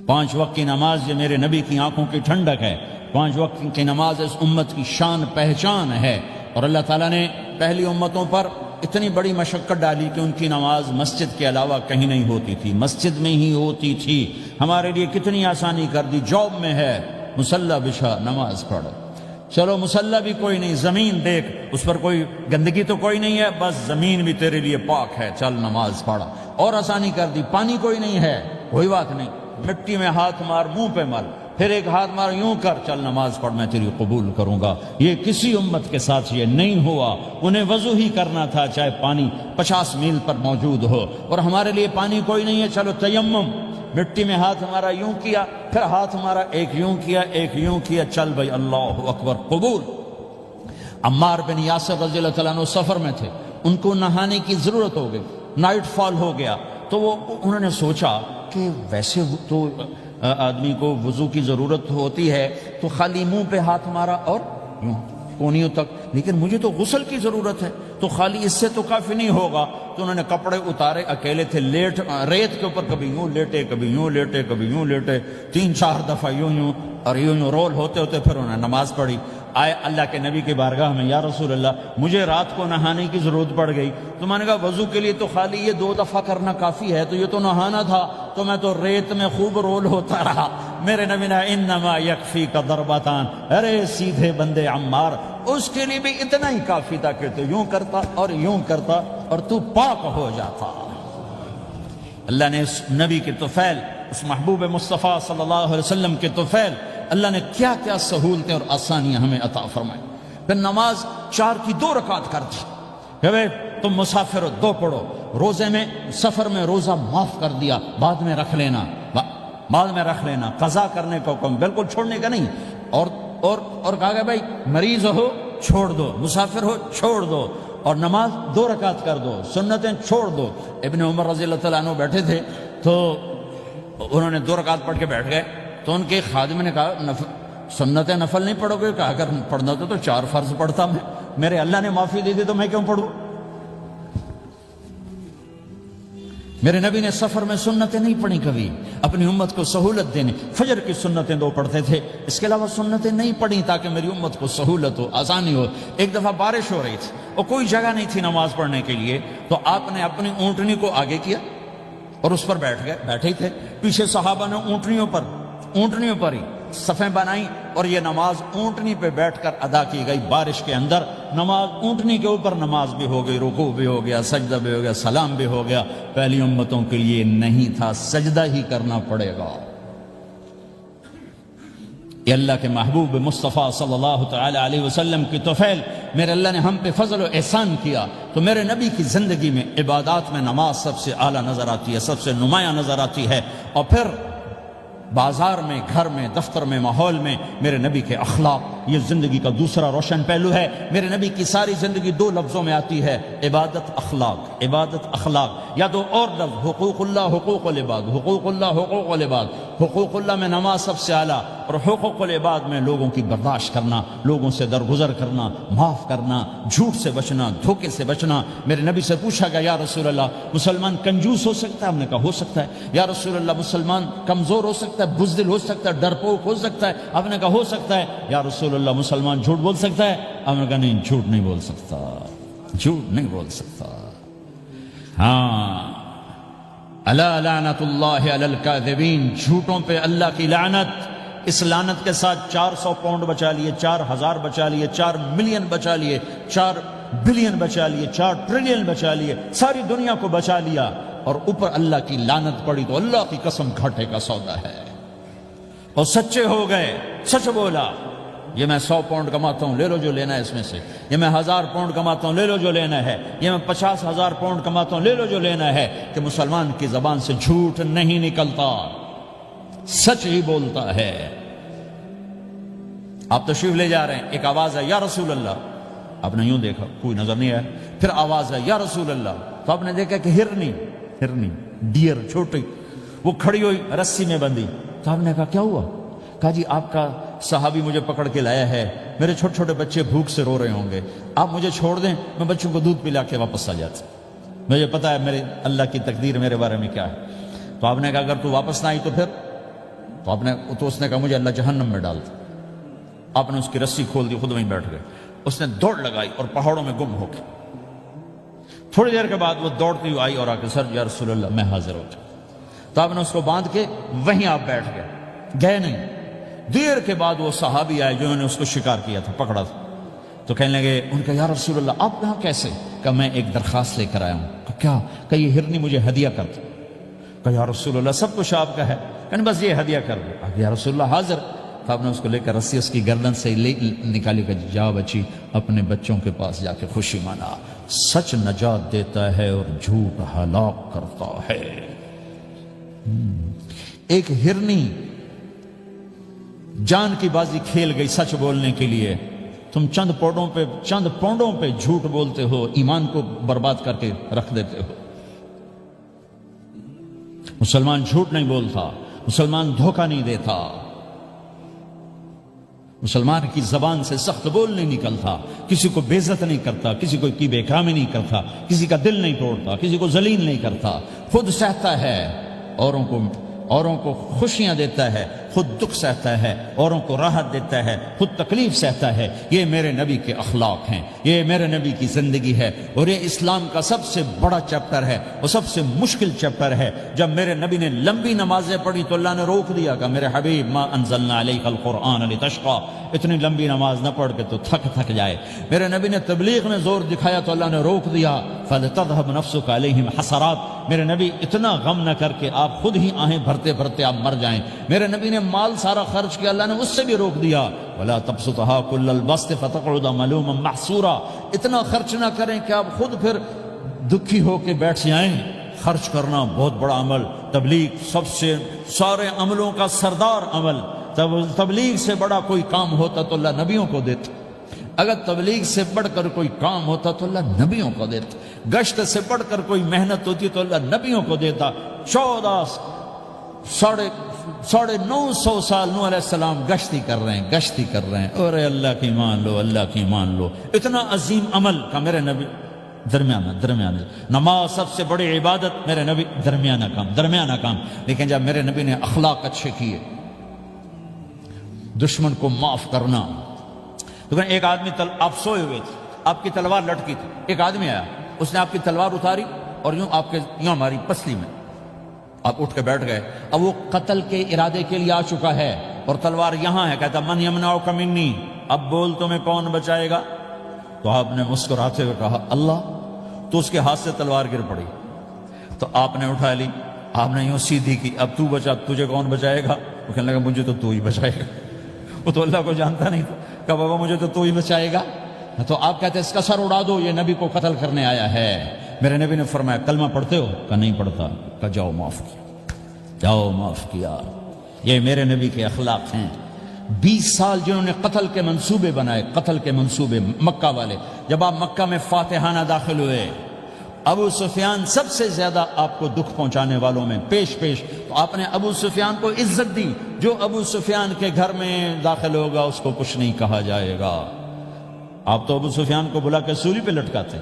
5 وقت کی نماز یہ میرے نبی کی آنکھوں کی ٹھنڈک ہے، 5 وقت کی نماز اس امت کی شان پہچان ہے۔ اور اللہ تعالیٰ نے پہلی امتوں پر اتنی بڑی مشقت ڈالی کہ ان کی نماز مسجد کے علاوہ کہیں نہیں ہوتی تھی، مسجد میں ہی ہوتی تھی۔ ہمارے لیے کتنی آسانی کر دی، جاب میں ہے مصلی بچھا نماز پڑھو، چلو مصلی بھی کوئی نہیں، زمین دیکھ اس پر کوئی گندگی تو کوئی نہیں ہے، بس زمین بھی تیرے لیے پاک ہے، چل نماز پڑھا۔ اور آسانی کر دی، پانی کوئی نہیں ہے کوئی بات نہیں، مٹی میں ہاتھ مار، منہ پہ مل، پھر ایک ہاتھ مار، یوں کر، چل نماز پڑھ، میں تیری قبول کروں گا۔ یہ کسی امت کے ساتھ یہ نہیں ہوا، انہیں وضو ہی کرنا تھا چاہے پانی 50 میل پر موجود ہو۔ اور ہمارے لیے پانی کوئی نہیں ہے، چلو تیمم، مٹی میں ہاتھ ہمارا یوں کیا، پھر ہاتھ ہمارا ایک یوں کیا ایک یوں کیا، چل بھائی اللہ اکبر قبول۔ عمار بن یاسر رضی اللہ تعالیٰ عنہ سفر میں تھے، ان کو نہانے کی ضرورت ہو گئی، نائٹ فال ہو گیا، تو انہوں نے سوچا کہ ویسے تو آدمی کو وضو کی ضرورت ہوتی ہے تو خالی منہ پہ ہاتھ مارا اور یوں کونیوں تک، لیکن مجھے تو غسل کی ضرورت ہے، تو خالی اس سے تو کافی نہیں ہوگا۔ تو انہوں نے کپڑے اتارے، اکیلے تھے، ریت کے اوپر کبھی یوں لیٹے کبھی یوں لیٹے کبھی یوں لیٹے، 3-4 دفعہ یوں یوں اور یوں رول ہوتے ہوتے پھر انہوں نے نماز پڑھی۔ آئے اللہ کے نبی کی بارگاہ میں، یا رسول اللہ مجھے رات کو نہانے کی ضرورت پڑ گئی، تو میں نے کہا وضو کے لیے تو خالی یہ 2 دفعہ کرنا کافی ہے، تو یہ تو نہانا تھا، تو میں تو ریت میں خوب رول ہوتا رہا۔ میرے نبی نے انما یکفیک ضربتان، ارے سیدھے بندے عمار، اس کے لیے بھی اتنا ہی کافی تھا کہ تو یوں کرتا اور یوں کرتا اور تو پاک ہو جاتا۔ اللہ نے اس نبی کے طفیل، اس محبوب مصطفیٰ صلی اللہ علیہ وسلم کے طفیل، اللہ نے کیا کیا سہولتیں اور آسانیاں ہمیں عطا فرمائیں۔ پھر نماز 4 کی 2 رکعت کر دی کہ بھئی تم مسافر ہو 2 پڑھو، روزے میں سفر میں روزہ معاف کر دیا، بعد میں رکھ لینا، بعد میں رکھ لینا، قضا کرنے کا حکم، بالکل چھوڑنے کا نہیں۔ اور کہا گیا بھائی مریض ہو چھوڑ دو، مسافر ہو چھوڑ دو، اور نماز 2 رکعت کر دو، سنتیں چھوڑ دو۔ ابن عمر رضی اللہ تعالیٰ عنہ بیٹھے تھے تو انہوں نے 2 رکعت پڑھ کے بیٹھ گئے، تو ان کے خادم نے کہا سنت نفل نہیں پڑھو گے؟ کہا اگر پڑھنا تو 4 فرض پڑھتا میں، میرے اللہ نے معافی دے دی تو میں کیوں پڑھوں؟ میرے نبی نے سفر میں سنتیں نہیں پڑھی کبھی، اپنی امت کو سہولت دینے، فجر کی سنتیں 2 پڑھتے تھے، اس کے علاوہ سنتیں نہیں پڑھی تاکہ میری امت کو سہولت ہو، آسانی ہو۔ ایک دفعہ بارش ہو رہی تھی اور کوئی جگہ نہیں تھی نماز پڑھنے کے لیے، تو آپ نے اپنی اونٹنی کو آگے کیا اور اس پر بیٹھ گئے، بیٹھے ہی تھے، پیچھے صحابہ نے اونٹنیوں پر ہی صفیں بنائیں، اور یہ نماز اونٹنی پہ بیٹھ کر ادا کی گئی بارش کے اندر۔ نماز اونٹنی کے اوپر نماز بھی ہو گئی، رکوع بھی ہو گیا، سجدہ بھی ہو گیا، سلام بھی ہو گیا۔ پہلی امتوں کے لیے نہیں تھا، سجدہ ہی کرنا پڑے گا۔ یہ اللہ کے محبوب مصطفیٰ صلی اللہ تعالی علیہ وسلم کی طفیل، میرے اللہ نے ہم پہ فضل و احسان کیا، تو میرے نبی کی زندگی میں عبادات میں نماز سب سے اعلیٰ نظر آتی ہے، سب سے نمایاں نظر آتی ہے۔ اور پھر بازار میں، گھر میں، دفتر میں، ماحول میں میرے نبی کے اخلاق، یہ زندگی کا دوسرا روشن پہلو ہے۔ میرے نبی کی ساری زندگی 2 لفظوں میں آتی ہے، عبادت اخلاق، عبادت اخلاق، یا 2 اور لفظ، حقوق اللہ حقوق العباد، حقوق اللہ حقوق العباد۔ حقوق اللہ میں نماز سب سے اعلیٰ، اور حقوق العباد میں لوگوں کی برداشت کرنا، لوگوں سے درگزر کرنا، معاف کرنا، جھوٹ سے بچنا، دھوکے سے بچنا۔ میرے نبی سے پوچھا گیا یا رسول اللہ مسلمان کنجوس ہو سکتا ہے؟ ہم نے کہا ہو سکتا ہے۔ یا رسول اللہ مسلمان کمزور ہو سکتا ہے، بزدل ہو سکتا ہے، ڈرپوک ہو سکتا ہے؟ آپ نے کہا ہو سکتا ہے۔ یا رسول اللہ مسلمان جھوٹ بول سکتا ہے؟ آپ نے کہا نہیں، جھوٹ نہیں بول سکتا، جھوٹ نہیں بول سکتا۔ ہاں، الا لعنت اللہ علی الکاذبین، جھوٹوں پہ اللہ کی لعنت۔ اس لعنت کے ساتھ 400 پاؤنڈ بچا لیے، 4000 بچا لیے، 4 ملین بچا لیے، 4 بلین بچا لیے، 4 ٹریلین بچا لیے، ساری دنیا کو بچا لیا، اور اوپر اللہ کی لعنت پڑی تو اللہ کی قسم گھاٹے کا سودا ہے۔ اور سچے ہو گئے، سچ بولا، یہ میں 100 پاؤنڈ کماتا ہوں، لے لو جو لینا ہے اس میں سے، یہ میں 1000 پاؤنڈ کماتا ہوں، لے لو جو لینا ہے، یہ میں 50,000 پاؤنڈ کماتا ہوں، لے لو جو لینا ہے، کہ مسلمان کی زبان سے جھوٹ نہیں نکلتا، سچ ہی بولتا ہے۔ آپ تشریف لے جا رہے ہیں، ایک آواز ہے یا رسول اللہ، آپ نے یوں دیکھا کوئی نظر نہیں آیا، پھر آواز ہے یا رسول اللہ، تو آپ نے دیکھا کہ ہرنی ڈیئر چھوٹی وہ کھڑی ہوئی رسی میں بندھی، تو آپ نے کہا کیا ہوا؟ کہا جی آپ کا صحابی مجھے پکڑ کے لایا ہے، میرے چھوٹے چھوٹے بچے بھوک سے رو رہے ہوں گے، آپ مجھے چھوڑ دیں، میں بچوں کو دودھ پلا کے واپس آ جاتا، مجھے پتا ہے میرے اللہ کی تقدیر میرے بارے میں کیا ہے۔ تو آپ نے کہا اگر تو واپس نہ آئی تو پھر تو اس نے کہا مجھے اللہ جہنم میں ڈال دے۔ آپ نے اس کی رسی کھول دی، خود وہیں بیٹھ گئے۔ اس نے دوڑ لگائی اور پہاڑوں میں گم ہو گئی۔ تھوڑی دیر کے بعد وہ دوڑتی ہوئی آئی اور آ کے سر یا رسول اللہ میں حاضر ہو جاؤں۔ تو آپ نے اس کو باندھ کے وہیں آپ بیٹھ گئے نہیں۔ دیر کے بعد وہ صحابی آئے جنہوں نے اس کو شکار کیا تھا، پکڑا تھا، تو کہنے لگے ان کا یا رسول اللہ آپ یہاں کیسے؟ کہ میں ایک درخواست لے کر آیا ہوں۔ کہ کیا؟ کہ یہ ہرنی مجھے ہدیہ کر دو۔ کہ یا رسول اللہ سب کچھ آپ کا ہے، کہ بس یہ ہدیہ کر دو۔ کہ یا رسول اللہ حاضر۔ تو آپ نے اس کو لے کر رسی اس کی گردن سے نکالی کہ جا بچی اپنے بچوں کے پاس جا کے خوشی منا، سچ نجات دیتا ہے اور جھوٹ ہلاک کرتا ہے۔ ایک ہرنی جان کی بازی کھیل گئی سچ بولنے کے لیے، تم چند پونڈوں پہ جھوٹ بولتے ہو، ایمان کو برباد کر کے رکھ دیتے ہو۔ مسلمان جھوٹ نہیں بولتا، مسلمان دھوکہ نہیں دیتا، مسلمان کی زبان سے سخت بول نہیں نکلتا، کسی کو بے عزت نہیں کرتا، کسی کو کی بے اکرامی نہیں کرتا، کسی کا دل نہیں توڑتا، کسی کو ذلیل نہیں کرتا، خود سہتا ہے، اوروں کو خوشیاں دیتا ہے، خود دکھ سہتا ہے، اوروں کو راحت دیتا ہے، خود تکلیف سہتا ہے۔ یہ میرے نبی کے اخلاق ہیں، یہ میرے نبی کی زندگی ہے، اور یہ اسلام کا سب سے بڑا چیپٹر ہے اور سب سے مشکل چیپٹر ہے۔ جب میرے نبی نے لمبی نمازیں پڑھی تو اللہ نے روک دیا کہ میرے حبیب ما انزلنا علیک القرآن لتشقى، اتنی لمبی نماز نہ پڑھ کے تو تھک جائے۔ میرے نبی نے تبلیغ میں زور دکھایا تو اللہ نے روک دیا، فلتذهب نفسك علیہم حسرات، میرے نبی اتنا غم نہ کر کے آپ خود ہی آہیں بھرتے بھرتے آپ مر جائیں۔ میرے نبی نے مال سارا خرچ کیا، اللہ نے اس سے بھی روک دیا، ولا تبسطها كل البسط فتقعد ملوما محسورا، اتنا خرچ نہ کریں کہ آپ خود پھر دکھی ہو کے بیٹھ جائیں۔ خرچ کرنا بہت بڑا عمل، تبلیغ سب سے سارے عملوں کا سردار عمل، تبلیغ سے بڑا کوئی کام ہوتا تو اللہ نبیوں کو دیتا، اگر تبلیغ سے بڑھ کر کوئی کام ہوتا تو اللہ نبیوں کو دیتا، گشت سے بڑھ کر کوئی محنت ہوتی تو اللہ نبیوں کو دیتا۔ 950 سال نوح علیہ السلام گشتی کر رہے ہیں، اور اللہ کی مان لو، اللہ کی مان لو، اتنا عظیم عمل کا میرے نبی درمیانہ نماز سب سے بڑی عبادت، میرے نبی درمیانہ کام، لیکن جب میرے نبی نے اخلاق اچھے کیے، دشمن کو معاف کرنا۔ لیکن ایک آدمی آپ سوئے ہوئے تھے، آپ کی تلوار لٹکی تھی، ایک آدمی آیا، اس نے آپ کی تلوار اتاری اور یوں ہماری پسلی میں، آپ اٹھ کے بیٹھ گئے۔ اب وہ قتل کے ارادے کے لیے آ چکا ہے اور تلوار یہاں ہے، کہتا من یمنعک منی، اب بول تمہیں کون بچائے گا؟ تو آپ نے مسکراتے ہوئے کہا اللہ، تو اس کے ہاتھ سے تلوار گر پڑی، تو آپ نے اٹھا لی، آپ نے یوں سیدھی کی، اب تو بچا، تجھے کون بچائے گا؟ وہ کہنے لگا مجھے تو ہی بچائے گا، وہ تو اللہ کو جانتا نہیں تھا، کہا بابا مجھے تو ہی بچائے گا۔ تو آپ کہتے ہیں اس کا سر اڑا دو، یہ نبی کو قتل کرنے آیا ہے۔ میرے نبی نے فرمایا کلمہ پڑھتے ہو؟ کہا نہیں پڑھتا۔ کہا جاؤ معاف کیا۔ یہ میرے نبی کے اخلاق ہیں۔ 20 سال جنہوں نے قتل کے منصوبے بنائے، قتل کے منصوبے، مکہ والے، جب آپ مکہ میں فاتحانہ داخل ہوئے، ابو سفیان سب سے زیادہ آپ کو دکھ پہنچانے والوں میں پیش، تو آپ نے ابو سفیان کو عزت دی۔ جو ابو سفیان کے گھر میں داخل ہوگا اس کو کچھ نہیں کہا جائے گا۔ آپ تو ابو سفیان کو بلا کے سولی پہ لٹکاتے،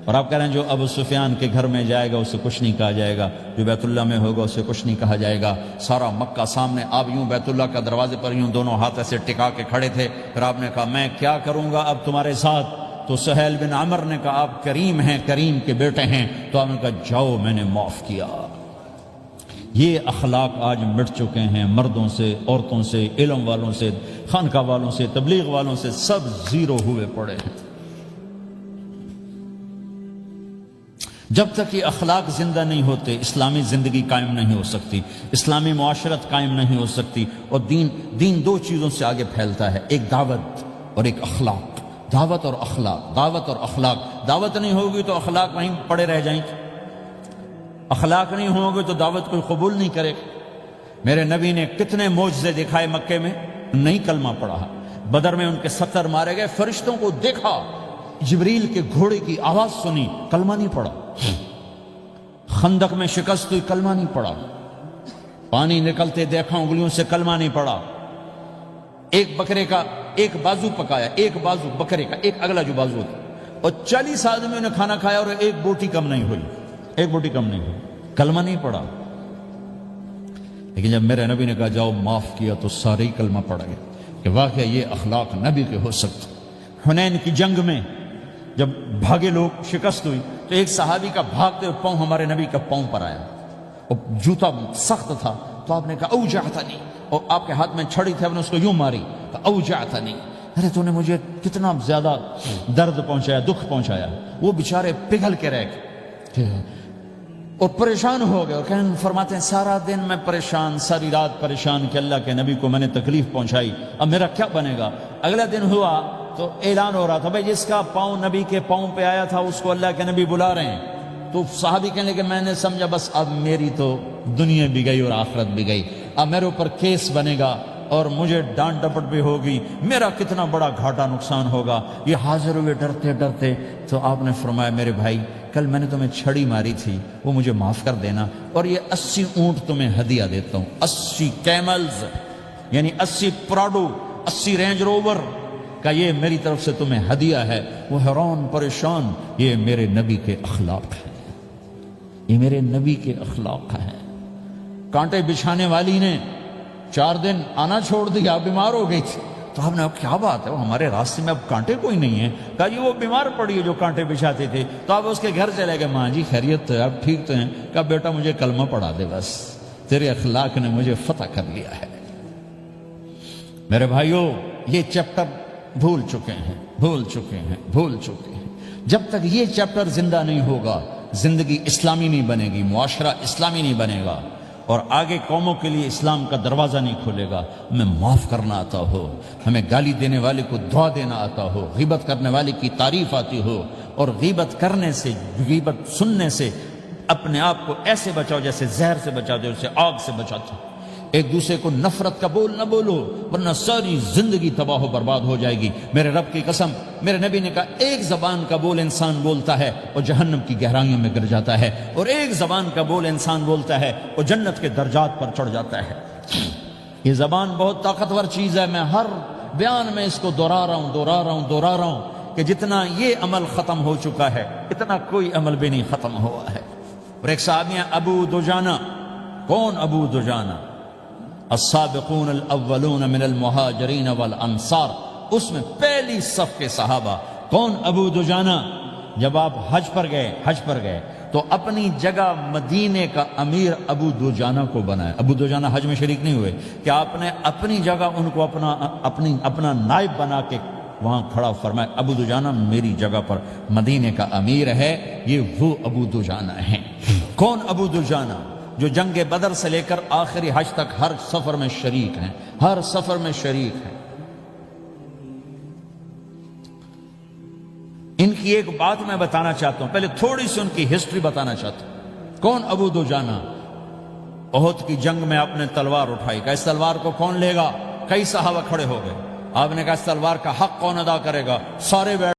اور آپ کہہ رہے ہیں جو ابو سفیان کے گھر میں جائے گا اسے کچھ نہیں کہا جائے گا، جو بیت اللہ میں ہوگا اسے کچھ نہیں کہا جائے گا۔ سارا مکہ سامنے، آپ یوں بیت اللہ کا دروازے پر یوں دونوں ہاتھ ایسے ٹکا کے کھڑے تھے، پھر آپ نے کہا میں کیا کروں گا اب تمہارے ساتھ؟ تو سہیل بن عمر نے کہا آپ کریم ہیں، کریم کے بیٹے ہیں، تو آپ نے کہا جاؤ میں نے معاف کیا۔ یہ اخلاق آج مٹ چکے ہیں، مردوں سے، عورتوں سے، علم والوں سے، خانقاہ والوں سے، تبلیغ والوں سے، سب زیرو ہوئے پڑے ہیں۔ جب تک یہ اخلاق زندہ نہیں ہوتے اسلامی زندگی قائم نہیں ہو سکتی، اسلامی معاشرت قائم نہیں ہو سکتی، اور دین دو چیزوں سے آگے پھیلتا ہے، ایک دعوت اور ایک اخلاق۔ دعوت اور اخلاق، دعوت نہیں ہوگی تو اخلاق وہیں پڑے رہ جائیں گے، اخلاق نہیں ہوں گے تو دعوت کوئی قبول نہیں کرے گا۔ میرے نبی نے کتنے معجزے دکھائے مکے میں، نہیں کلمہ پڑھا۔ بدر میں ان کے 70 مارے گئے، فرشتوں کو دیکھا، جبریل کے گھوڑے کی آواز سنی، کلمہ نہیں پڑھا۔ خندق میں شکست ہوئی، کلمہ نہیں پڑھا۔ پانی نکلتے دیکھا انگلیوں سے، کلمہ نہیں پڑھا۔ ایک بکرے کا ایک بازو پکایا، ایک بازو بکرے کا، ایک اگلا جو بازو تھا، اور 40 آدمیوں نے کھانا کھایا اور ایک بوٹی کم نہیں ہوئی، کلمہ نہیں پڑھا۔ لیکن جب میرے نبی نے کہا جاؤ معاف کیا تو سارے ہی کلمہ پڑ گئے کہ واقعہ یہ اخلاق نبی کے ہو سکتے. حنین کی جنگ میں جب بھاگے لوگ، شکست ہوئی، تو ایک صحابی کا بھاگتے ہوئے پاؤں ہمارے نبی کا پاؤں پر آیا، اور جوتا سخت تھا، تو آپ نے کہا اوجعتنی، اور آپ کے ہاتھ میں چھڑی تھی، آپ نے اس کو یوں ماری، اوجعتنی، ارے تو نے مجھے کتنا زیادہ درد پہنچایا، دکھ پہنچایا. وہ بیچارے پگھل کے رہ گئے اور پریشان ہو گئے، اور فرماتے ہیں سارا دن میں پریشان، ساری رات پریشان کہ اللہ کے نبی کو میں نے تکلیف پہنچائی، اب میرا کیا بنے گا. اگلا دن ہوا تو اعلان ہو رہا تھا بھائی جس کا پاؤں نبی کے پاؤں پہ آیا تھا اس کو اللہ کے نبی بلا رہے ہیں. تو صحابی کہنے کہ میں نے سمجھا بس اب میری تو دنیا بھی گئی اور آخرت بھی گئی، اب میرے اوپر کیس بنے گا اور مجھے ڈانٹ ڈپٹ بھی ہوگی، میرا کتنا بڑا گھاٹا نقصان ہوگا. یہ حاضر ہوئے ڈرتے ڈرتے. تو آپ نے فرمایا میرے بھائی کل میں نے تمہیں چھڑی ماری تھی، وہ مجھے معاف کر دینا، اور یہ 80 اونٹ تمہیں ہدیہ دیتا ہوں، 80 کیملز یعنی 80 پراڈو، 80 رینج روور کا یہ میری طرف سے تمہیں ہدیہ ہے. وہ حیران پریشان، یہ میرے نبی کے اخلاق ہیں، یہ میرے نبی کے اخلاق ہیں. کانٹے بچھانے والی نے 4 دن آنا چھوڑ دیا، بیمار ہو گئی تھی. تو ہم نے کیا بات ہے، وہ ہمارے راستے میں اب کانٹے کوئی نہیں ہیں. کہا یہ وہ بیمار پڑی ہے جو کانٹے بچھاتے تھے. تو آپ اس کے گھر چلے گئے، ماں جی خیریت تو ہے، آپ ٹھیک تو ہیں؟ کہا بیٹا مجھے کلمہ پڑھا دے، بس تیرے اخلاق نے مجھے فتح کر لیا ہے. میرے بھائیوں یہ چیپٹر بھول چکے ہیں، بھول چکے ہیں، بھول چکے ہیں. جب تک یہ چیپٹر زندہ نہیں ہوگا زندگی اسلامی نہیں بنے گی، معاشرہ اسلامی نہیں بنے گا، اور آگے قوموں کے لیے اسلام کا دروازہ نہیں کھلے گا. ہمیں معاف کرنا آتا ہو، ہمیں گالی دینے والے کو دعا دینا آتا ہو، غیبت کرنے والے کی تعریف آتی ہو، اور غیبت کرنے سے، غیبت سننے سے اپنے آپ کو ایسے بچاؤ جیسے زہر سے بچاتے ہو، اسے آگ سے بچاتے ہو. ایک دوسرے کو نفرت کا بول نہ بولو ورنہ ساری زندگی تباہ و برباد ہو جائے گی. میرے رب کی قسم، میرے نبی نے کہا ایک زبان کا بول انسان بولتا ہے اور جہنم کی گہرائیوں میں گر جاتا ہے، اور ایک زبان کا بول انسان بولتا ہے اور جنت کے درجات پر چڑھ جاتا ہے. یہ زبان بہت طاقتور چیز ہے. میں ہر بیان میں اس کو دہرا رہا ہوں کہ جتنا یہ عمل ختم ہو چکا ہے اتنا کوئی عمل بھی نہیں ختم ہوا ہے. اور ایک صحابی ہیں ابو دجانہ. کون ابو دجانہ؟ السابقون الاولون من المہاجرین والانصار، اس میں پہلی صف کے صحابہ. کون ابو دجانہ؟ جب آپ حج پر گئے تو اپنی جگہ مدینے کا امیر ابو دجانہ کو بنایا. ابو دجانہ حج میں شریک نہیں ہوئے کہ آپ نے اپنی جگہ ان کو اپنا نائب بنا کے وہاں کھڑا فرمایا ابو دجانہ میری جگہ پر مدینے کا امیر ہے. یہ وہ ابو دجانہ ہیں. کون ابو دجانہ؟ جو جنگ بدر سے لے کر آخری حج تک ہر سفر میں شریک ہیں، ہر سفر میں شریک ہیں. ان کی ایک بات میں بتانا چاہتا ہوں، پہلے تھوڑی سی ان کی ہسٹری بتانا چاہتا ہوں. کون ابو دجانہ؟ احد کی جنگ میں آپ نے تلوار اٹھائی، کہا اس تلوار کو کون لے گا؟ کئی صحابہ کھڑے ہو گئے. آپ نے کہا اس تلوار کا حق کون ادا کرے گا؟ سارے